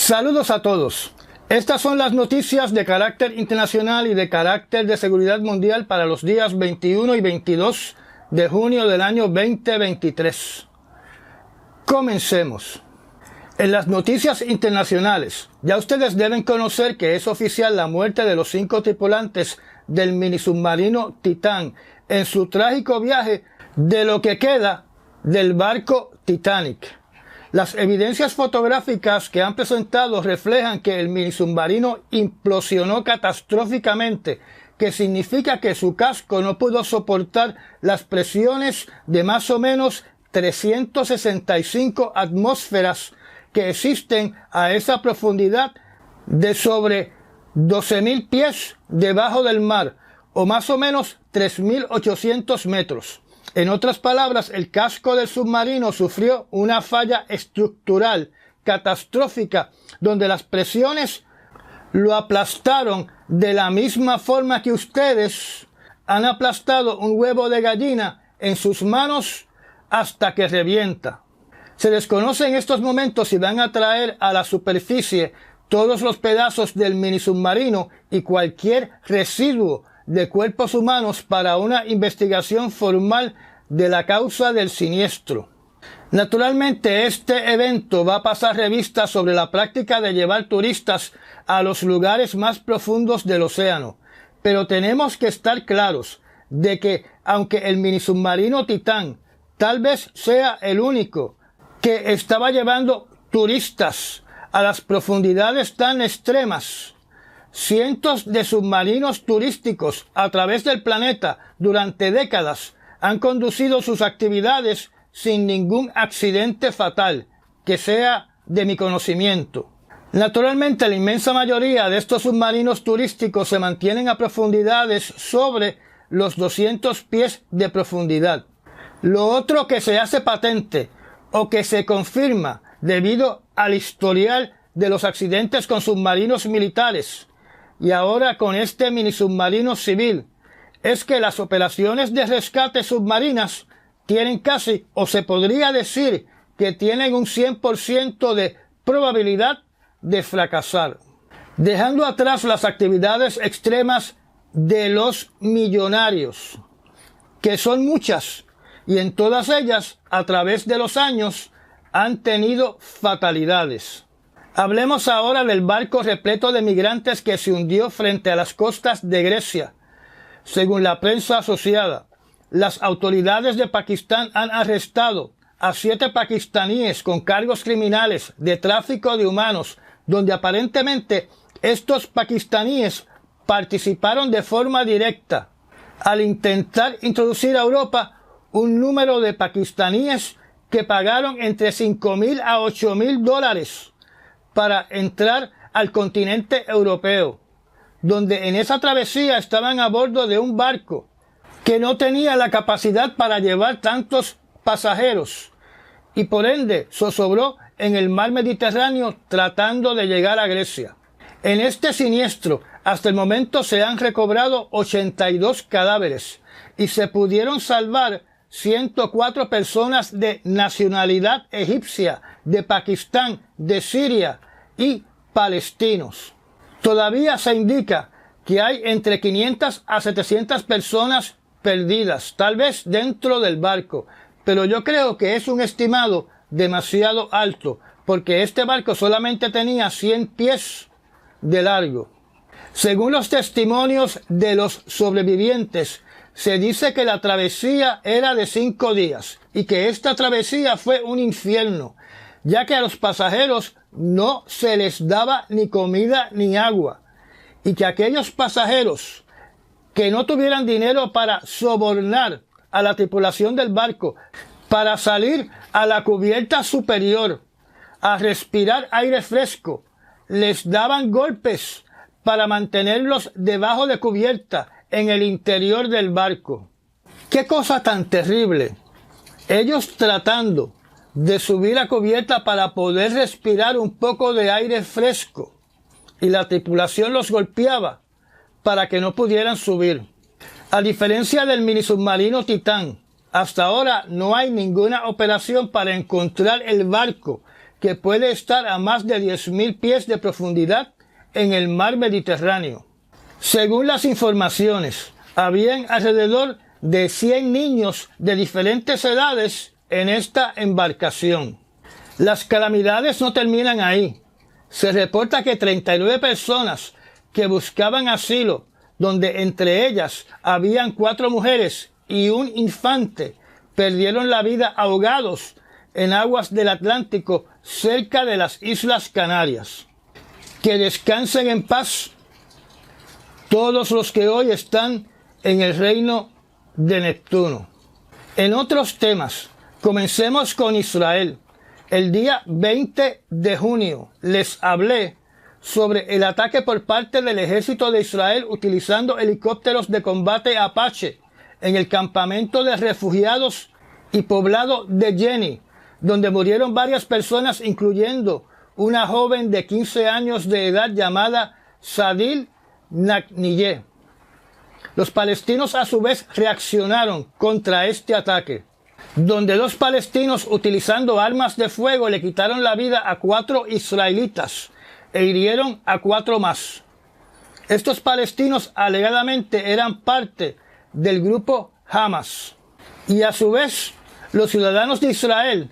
Saludos a todos. Estas son las noticias de carácter internacional y de carácter de seguridad mundial para los días 21 y 22 de junio del año 2023. Comencemos. En las noticias internacionales, ya ustedes deben conocer que es oficial la muerte de los 5 tripulantes del minisubmarino Titán en su trágico viaje de lo que queda del barco Titanic. Las evidencias fotográficas que han presentado reflejan que el minisubmarino implosionó catastróficamente, que significa que su casco no pudo soportar las presiones de más o menos 365 atmósferas que existen a esa profundidad de sobre 12.000 pies debajo del mar, o más o menos 3.800 metros. En otras palabras, el casco del submarino sufrió una falla estructural catastrófica, donde las presiones lo aplastaron de la misma forma que ustedes han aplastado un huevo de gallina en sus manos hasta que revienta. Se desconoce en estos momentos si van a traer a la superficie todos los pedazos del minisubmarino y cualquier residuo de cuerpos humanos para una investigación formal de la causa del siniestro. Naturalmente, este evento va a pasar revista sobre la práctica de llevar turistas a los lugares más profundos del océano, pero tenemos que estar claros de que, aunque el minisubmarino Titán tal vez sea el único que estaba llevando turistas a las profundidades tan extremas, cientos de submarinos turísticos a través del planeta durante décadas han conducido sus actividades sin ningún accidente fatal que sea de mi conocimiento. Naturalmente, la inmensa mayoría de estos submarinos turísticos se mantienen a profundidades sobre los 200 pies de profundidad. Lo otro que se hace patente o que se confirma debido al historial de los accidentes con submarinos militares y ahora con este minisubmarino civil, es que las operaciones de rescate submarinas tienen casi, o se podría decir que tienen un 100% de probabilidad de fracasar. Dejando atrás las actividades extremas de los millonarios, que son muchas, y en todas ellas, a través de los años, han tenido fatalidades. Hablemos ahora del barco repleto de migrantes que se hundió frente a las costas de Grecia. Según la prensa asociada, las autoridades de Pakistán han arrestado a 7 pakistaníes con cargos criminales de tráfico de humanos, donde aparentemente estos pakistaníes participaron de forma directa al intentar introducir a Europa un número de pakistaníes que pagaron entre $5.000 a $8.000 para entrar al continente europeo, donde en esa travesía estaban a bordo de un barco que no tenía la capacidad para llevar tantos pasajeros y por ende zozobró en el mar Mediterráneo tratando de llegar a Grecia. En este siniestro, hasta el momento se han recobrado 82 cadáveres y se pudieron salvar 104 personas de nacionalidad egipcia, de Pakistán, de Siria y palestinos. Todavía se indica que hay entre 500 a 700 personas perdidas, tal vez dentro del barco, pero yo creo que es un estimado demasiado alto, porque este barco solamente tenía 100 pies de largo. Según los testimonios de los sobrevivientes, se dice que la travesía era de 5 días y que esta travesía fue un infierno, ya que a los pasajeros no se les daba ni comida ni agua, y que aquellos pasajeros que no tuvieran dinero para sobornar a la tripulación del barco, para salir a la cubierta superior, a respirar aire fresco, les daban golpes para mantenerlos debajo de cubierta en el interior del barco. ¡Qué cosa tan terrible! Ellos tratando de subir a cubierta para poder respirar un poco de aire fresco, y la tripulación los golpeaba para que no pudieran subir. A diferencia del minisubmarino Titán, hasta ahora no hay ninguna operación para encontrar el barco que puede estar a más de 10.000 pies de profundidad en el mar Mediterráneo. Según las informaciones, habían alrededor de 100 niños de diferentes edades en esta embarcación. Las calamidades no terminan ahí. Se reporta que 39 personas que buscaban asilo, donde entre ellas habían 4 mujeres y un infante, perdieron la vida ahogados en aguas del Atlántico cerca de las Islas Canarias. Que descansen en paz todos los que hoy están en el reino de Neptuno. En otros temas, comencemos con Israel. El día 20 de junio les hablé sobre el ataque por parte del ejército de Israel utilizando helicópteros de combate Apache en el campamento de refugiados y poblado de Jeni, donde murieron varias personas, incluyendo una joven de 15 años de edad llamada Sadil Nakniyeh. Los palestinos a su vez reaccionaron contra este ataque, donde 2 palestinos utilizando armas de fuego le quitaron la vida a 4 israelitas e hirieron a 4 más. Estos palestinos alegadamente eran parte del grupo Hamas. Y a su vez, los ciudadanos de Israel,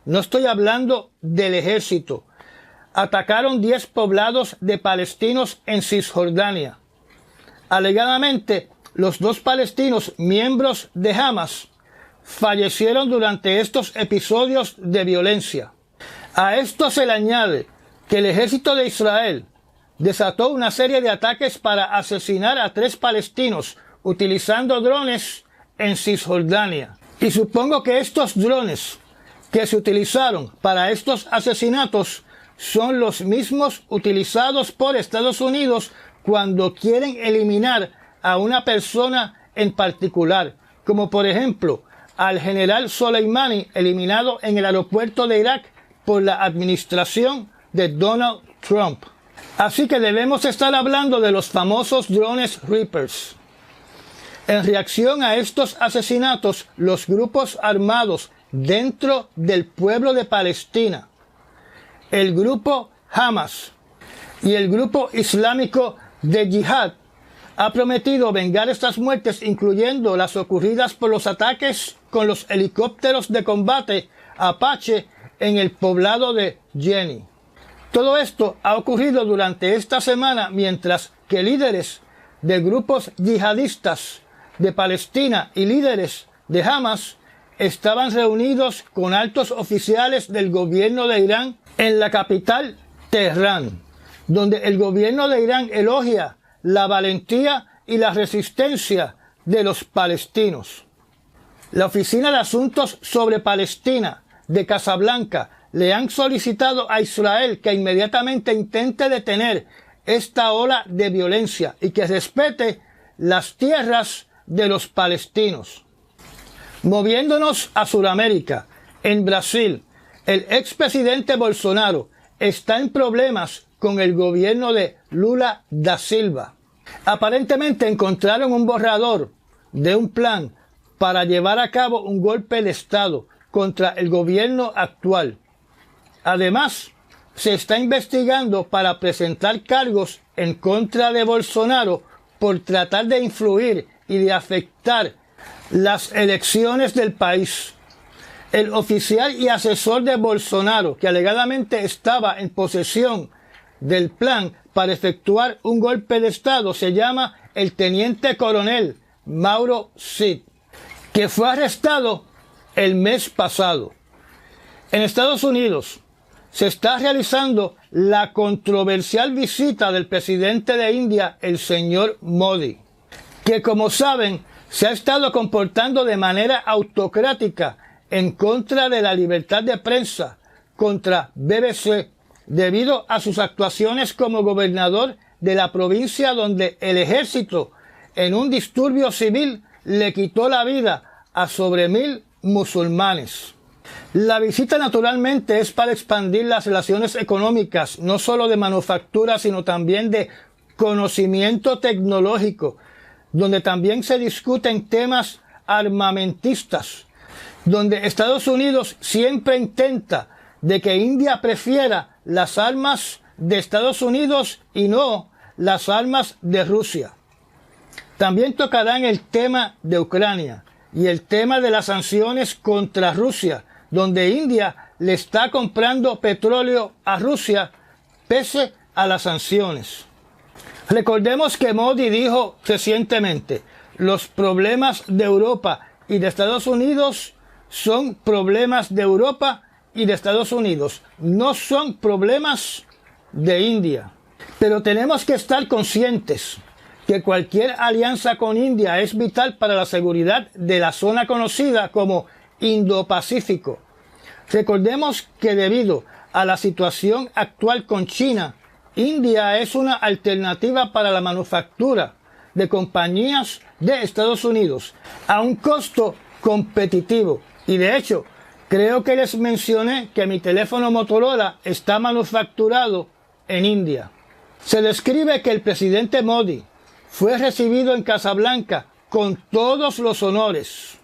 no estoy hablando del ejército, atacaron 10 poblados de palestinos en Cisjordania. Alegadamente, los 2 palestinos miembros de Hamas fallecieron durante estos episodios de violencia. A esto se le añade que el ejército de Israel desató una serie de ataques para asesinar a 3 palestinos utilizando drones en Cisjordania. Y supongo que estos drones que se utilizaron para estos asesinatos son los mismos utilizados por Estados Unidos cuando quieren eliminar a una persona en particular, como por ejemplo al general Soleimani, eliminado en el aeropuerto de Irak por la administración de Donald Trump. Así que debemos estar hablando de los famosos drones Reapers. En reacción a estos asesinatos, los grupos armados dentro del pueblo de Palestina, el grupo Hamas y el grupo islámico de Yihad, ha prometido vengar estas muertes, incluyendo las ocurridas por los ataques con los helicópteros de combate Apache en el poblado de Jeni. Todo esto ha ocurrido durante esta semana mientras que líderes de grupos yihadistas de Palestina y líderes de Hamas estaban reunidos con altos oficiales del gobierno de Irán en la capital, Teherán, donde el gobierno de Irán elogia la valentía y la resistencia de los palestinos. La Oficina de Asuntos sobre Palestina de Casablanca le han solicitado a Israel que inmediatamente intente detener esta ola de violencia y que respete las tierras de los palestinos. Moviéndonos a Sudamérica, en Brasil, el expresidente Bolsonaro está en problemas con el gobierno de Lula da Silva. Aparentemente encontraron un borrador de un plan para llevar a cabo un golpe de Estado contra el gobierno actual. Además, se está investigando para presentar cargos en contra de Bolsonaro por tratar de influir y de afectar las elecciones del país. El oficial y asesor de Bolsonaro, que alegadamente estaba en posesión del plan para efectuar un golpe de Estado, se llama el teniente coronel Mauro Cid, que fue arrestado el mes pasado. En Estados Unidos se está realizando la controversial visita del presidente de India, el señor Modi, que, como saben, se ha estado comportando de manera autocrática en contra de la libertad de prensa, contra BBC, debido a sus actuaciones como gobernador de la provincia donde el ejército, en un disturbio civil, le quitó la vida a sobre 1,000 musulmanes. La visita naturalmente es para expandir las relaciones económicas, no solo de manufactura, sino también de conocimiento tecnológico, donde también se discuten temas armamentistas. donde Estados Unidos siempre intenta de que India prefiera las armas de Estados Unidos y no las armas de Rusia. También tocarán el tema de Ucrania y el tema de las sanciones contra Rusia, donde India le está comprando petróleo a Rusia pese a las sanciones. Recordemos que Modi dijo recientemente, los problemas de Europa y de Estados Unidos son problemas de Europa y de Estados Unidos, no son problemas de India. Pero tenemos que estar conscientes que cualquier alianza con India es vital para la seguridad de la zona conocida como Indo-Pacífico. Recordemos que debido a la situación actual con China, India es una alternativa para la manufactura de compañías de Estados Unidos a un costo competitivo. Y de hecho, creo que les mencioné que mi teléfono Motorola está manufacturado en India. Se describe que el presidente Modi fue recibido en Casablanca con todos los honores.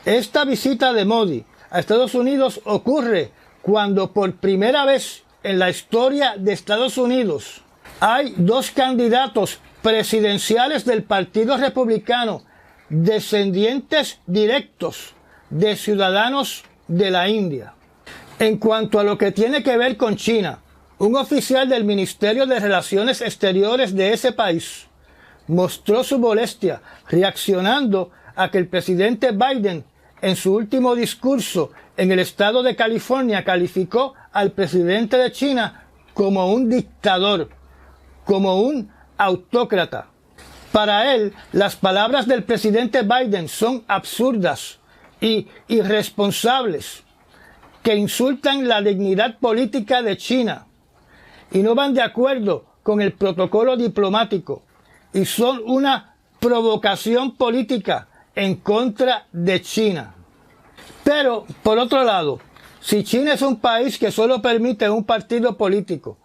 Esta visita de Modi a Estados Unidos ocurre cuando por primera vez en la historia de Estados Unidos hay dos candidatos presidenciales del Partido Republicano descendientes directos de ciudadanos de la India. En cuanto a lo que tiene que ver con China, un oficial del Ministerio de Relaciones Exteriores de ese país mostró su molestia reaccionando a que el presidente Biden en su último discurso en el estado de California calificó al presidente de China como un dictador, como un autócrata. Para él, las palabras del presidente Biden son absurdas y irresponsables, que insultan la dignidad política de China y no van de acuerdo con el protocolo diplomático y son una provocación política en contra de China. Pero, por otro lado, si China es un país que solo permite un partido político,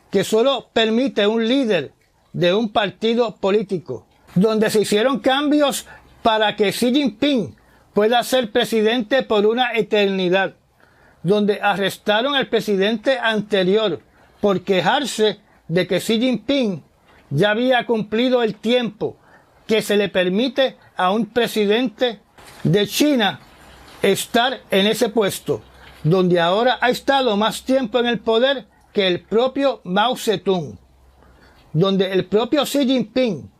que solo permite un líder de un partido político, donde se hicieron cambios para que Xi Jinping pueda ser presidente por una eternidad, donde arrestaron al presidente anterior por quejarse de que Xi Jinping ya había cumplido el tiempo que se le permite a un presidente de China estar en ese puesto, donde ahora ha estado más tiempo en el poder que el propio Mao Zedong, donde el propio Xi Jinping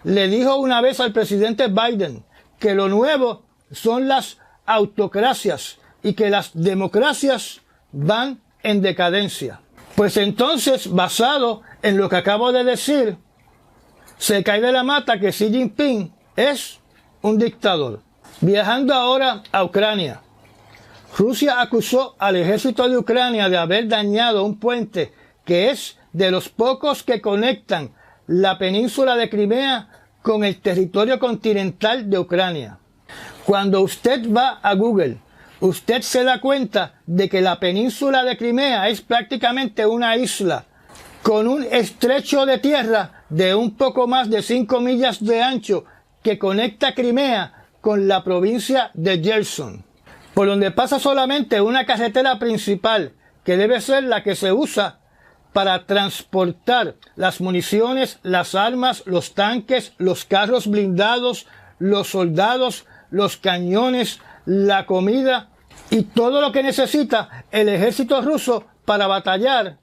le dijo una vez al presidente Biden que lo nuevo son las autocracias y que las democracias van en decadencia. Pues entonces, basado en lo que acabo de decir, se cae de la mata que Xi Jinping es un dictador. Viajando ahora a Ucrania, Rusia acusó al ejército de Ucrania de haber dañado un puente que es de los pocos que conectan la península de Crimea con el territorio continental de Ucrania. Cuando usted va a Google, usted se da cuenta de que la península de Crimea es prácticamente una isla con un estrecho de tierra de un poco más de 5 millas de ancho que conecta Crimea con la provincia de Kherson, por donde pasa solamente una carretera principal que debe ser la que se usa para transportar las municiones, las armas, los tanques, los carros blindados, los soldados, los cañones, la comida y todo lo que necesita el ejército ruso para batallar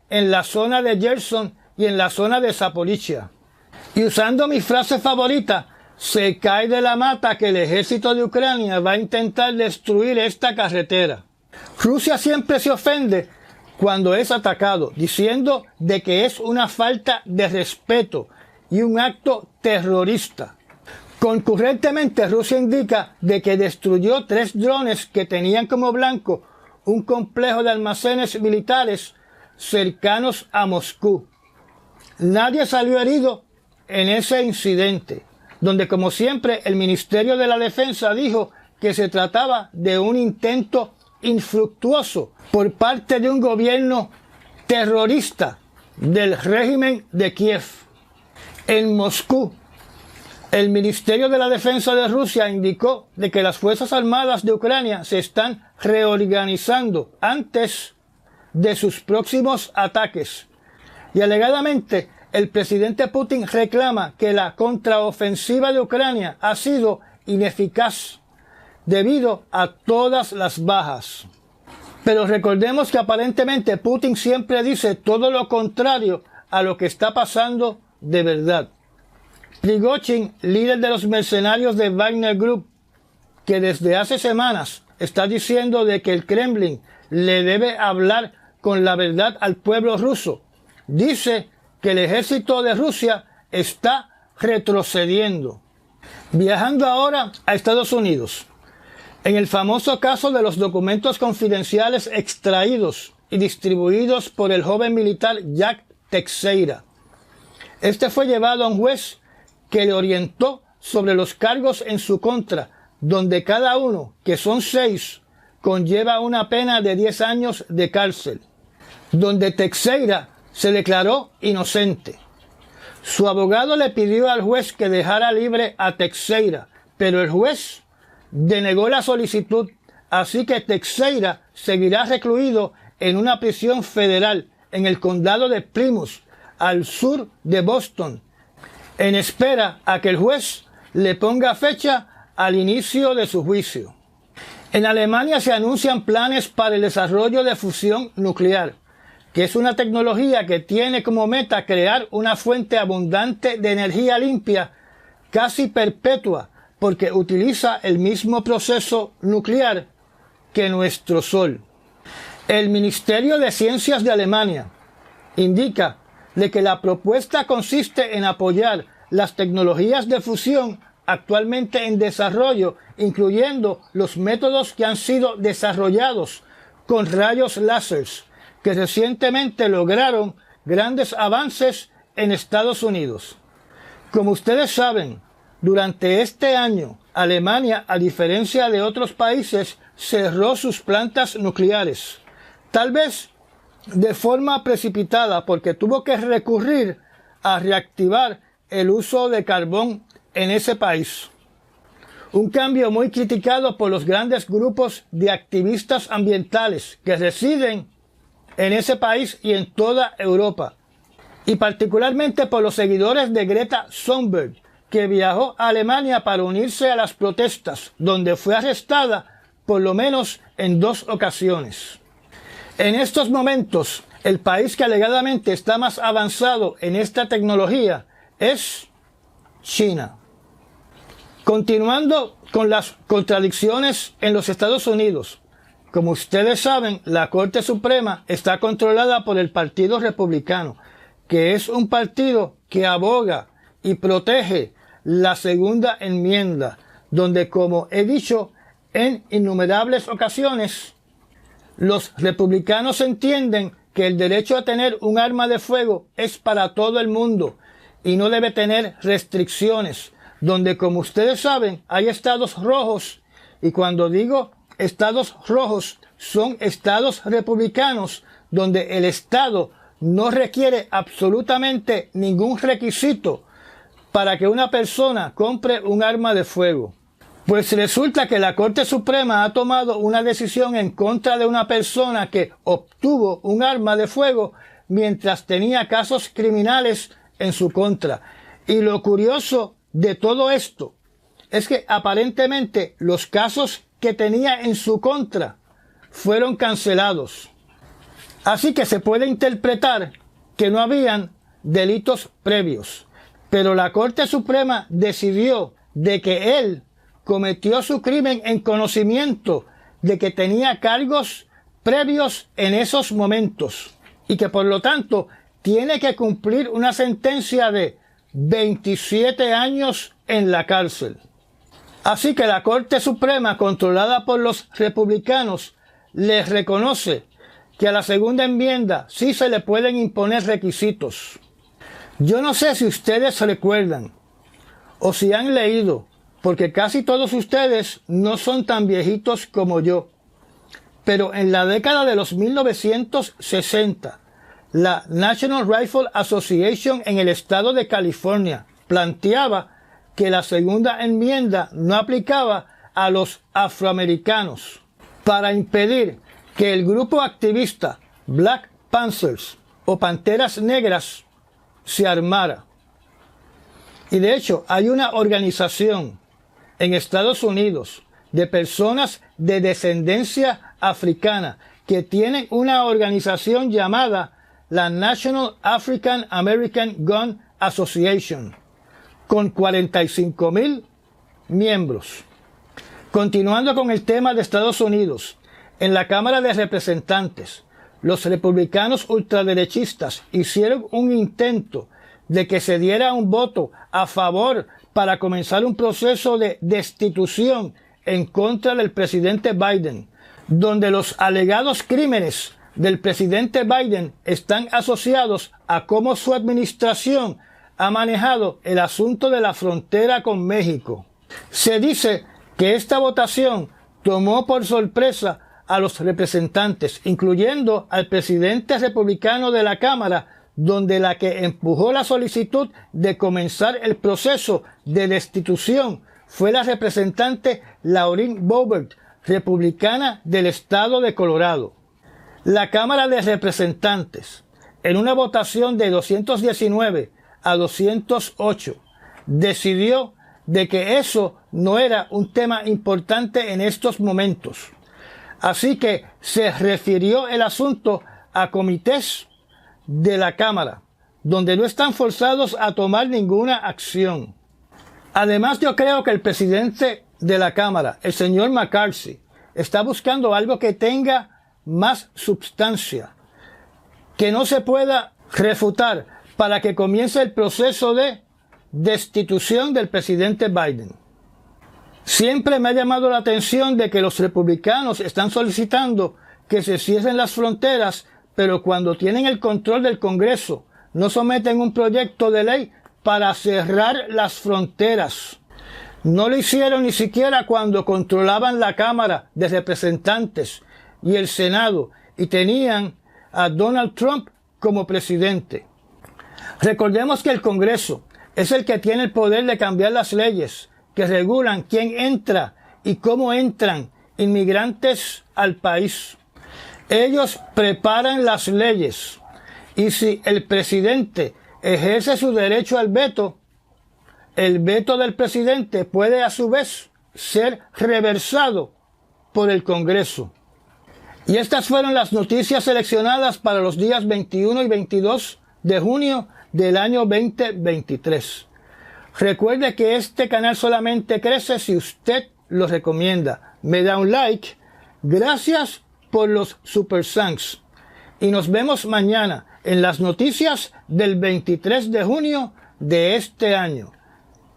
en la zona de Kherson y en la zona de Zaporizhia. Y usando mi frase favorita, se cae de la mata que el ejército de Ucrania va a intentar destruir esta carretera. Rusia siempre se ofende cuando es atacado, diciendo de que es una falta de respeto y un acto terrorista. Concurrentemente, Rusia indica de que destruyó 3 drones que tenían como blanco un complejo de almacenes militares cercanos a Moscú. Nadie salió herido en ese incidente, donde como siempre el Ministerio de la Defensa dijo que se trataba de un intento infructuoso por parte de un gobierno terrorista del régimen de Kiev. En Moscú, El Ministerio de la Defensa de Rusia indicó de que las Fuerzas Armadas de Ucrania se están reorganizando antes de sus próximos ataques. Y alegadamente, el presidente Putin reclama que la contraofensiva de Ucrania ha sido ineficaz debido a todas las bajas. Pero recordemos que aparentemente Putin siempre dice todo lo contrario a lo que está pasando de verdad. Prigozhin, líder de los mercenarios de Wagner Group, que desde hace semanas está diciendo de que el Kremlin le debe hablar con la verdad al pueblo ruso, dice que el ejército de Rusia está retrocediendo. Viajando ahora a Estados Unidos. En el famoso caso de los documentos confidenciales extraídos y distribuidos por el joven militar Jack Teixeira. Este fue llevado a un juez que le orientó sobre los cargos en su contra, donde cada uno, que son 6, conlleva una pena de 10 años de cárcel, donde Teixeira se declaró inocente. Su abogado le pidió al juez que dejara libre a Teixeira, pero el juez denegó la solicitud, así que Teixeira seguirá recluido en una prisión federal en el condado de Plymouth, al sur de Boston, en espera a que el juez le ponga fecha al inicio de su juicio. En Alemania se anuncian planes para el desarrollo de fusión nuclear, que es una tecnología que tiene como meta crear una fuente abundante de energía limpia, casi perpetua, porque utiliza el mismo proceso nuclear que nuestro Sol. El Ministerio de Ciencias de Alemania indica de que la propuesta consiste en apoyar las tecnologías de fusión actualmente en desarrollo, incluyendo los métodos que han sido desarrollados con rayos láser, que recientemente lograron grandes avances en Estados Unidos. Como ustedes saben, durante este año, Alemania, a diferencia de otros países, cerró sus plantas nucleares. Tal vez de forma precipitada, porque tuvo que recurrir a reactivar el uso de carbón en ese país. Un cambio muy criticado por los grandes grupos de activistas ambientales que residen en ese país y en toda Europa, y particularmente por los seguidores de Greta Thunberg, que viajó a Alemania para unirse a las protestas, donde fue arrestada por lo menos en 2 ocasiones. En estos momentos, el país que alegadamente está más avanzado en esta tecnología es China. Continuando con las contradicciones en los Estados Unidos, como ustedes saben, la Corte Suprema está controlada por el Partido Republicano, que es un partido que aboga y protege la segunda enmienda, donde, como he dicho en innumerables ocasiones, los republicanos entienden que el derecho a tener un arma de fuego es para todo el mundo y no debe tener restricciones, donde, como ustedes saben, hay estados rojos, y cuando digo estados rojos, son estados republicanos, donde el estado no requiere absolutamente ningún requisito para que una persona compre un arma de fuego. Pues resulta que la Corte Suprema ha tomado una decisión en contra de una persona que obtuvo un arma de fuego mientras tenía casos criminales en su contra. Y lo curioso de todo esto es que aparentemente los casos que tenía en su contra fueron cancelados. Así que se puede interpretar que no habían delitos previos. Pero la Corte Suprema decidió de que él cometió su crimen en conocimiento de que tenía cargos previos en esos momentos y que por lo tanto tiene que cumplir una sentencia de 27 años en la cárcel. Así que la Corte Suprema, controlada por los republicanos, les reconoce que a la segunda enmienda sí se le pueden imponer requisitos. Yo no sé si ustedes recuerdan o si han leído, porque casi todos ustedes no son tan viejitos como yo, pero en la década de los 1960, la National Rifle Association en el estado de California planteaba que la segunda enmienda no aplicaba a los afroamericanos, para impedir que el grupo activista Black Panthers o Panteras Negras se armara. Y de hecho hay una organización en Estados Unidos de personas de descendencia africana que tienen una organización llamada la National African American Gun Association, con 45,000 miembros. Continuando con el tema de Estados Unidos, en la Cámara de Representantes, los republicanos ultraderechistas hicieron un intento de que se diera un voto a favor para comenzar un proceso de destitución en contra del presidente Biden, donde los alegados crímenes del presidente Biden están asociados a cómo su administración ha manejado el asunto de la frontera con México. Se dice que esta votación tomó por sorpresa a los representantes, incluyendo al presidente republicano de la Cámara, donde la que empujó la solicitud de comenzar el proceso de destitución fue la representante Lauren Boebert, republicana del estado de Colorado. La Cámara de Representantes, en una votación de 219 a 208, decidió de que eso no era un tema importante en estos momentos. Así que se refirió el asunto a comités de la Cámara, donde no están forzados a tomar ninguna acción. Además, yo creo que el presidente de la Cámara, el señor McCarthy, está buscando algo que tenga más substancia, que no se pueda refutar para que comience el proceso de destitución del presidente Biden. Siempre me ha llamado la atención de que los republicanos están solicitando que se cierren las fronteras, pero cuando tienen el control del Congreso, no someten un proyecto de ley para cerrar las fronteras. No lo hicieron ni siquiera cuando controlaban la Cámara de Representantes y el Senado y tenían a Donald Trump como presidente. Recordemos que el Congreso es el que tiene el poder de cambiar las leyes que regulan quién entra y cómo entran inmigrantes al país. Ellos preparan las leyes y si el presidente ejerce su derecho al veto, el veto del presidente puede a su vez ser reversado por el Congreso. Y estas fueron las noticias seleccionadas para los días 21 y 22 de junio del año 2023. Recuerde que este canal solamente crece si usted lo recomienda. Me da un like. Gracias por los super thanks. Y nos vemos mañana en las noticias del 23 de junio de este año.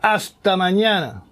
Hasta mañana.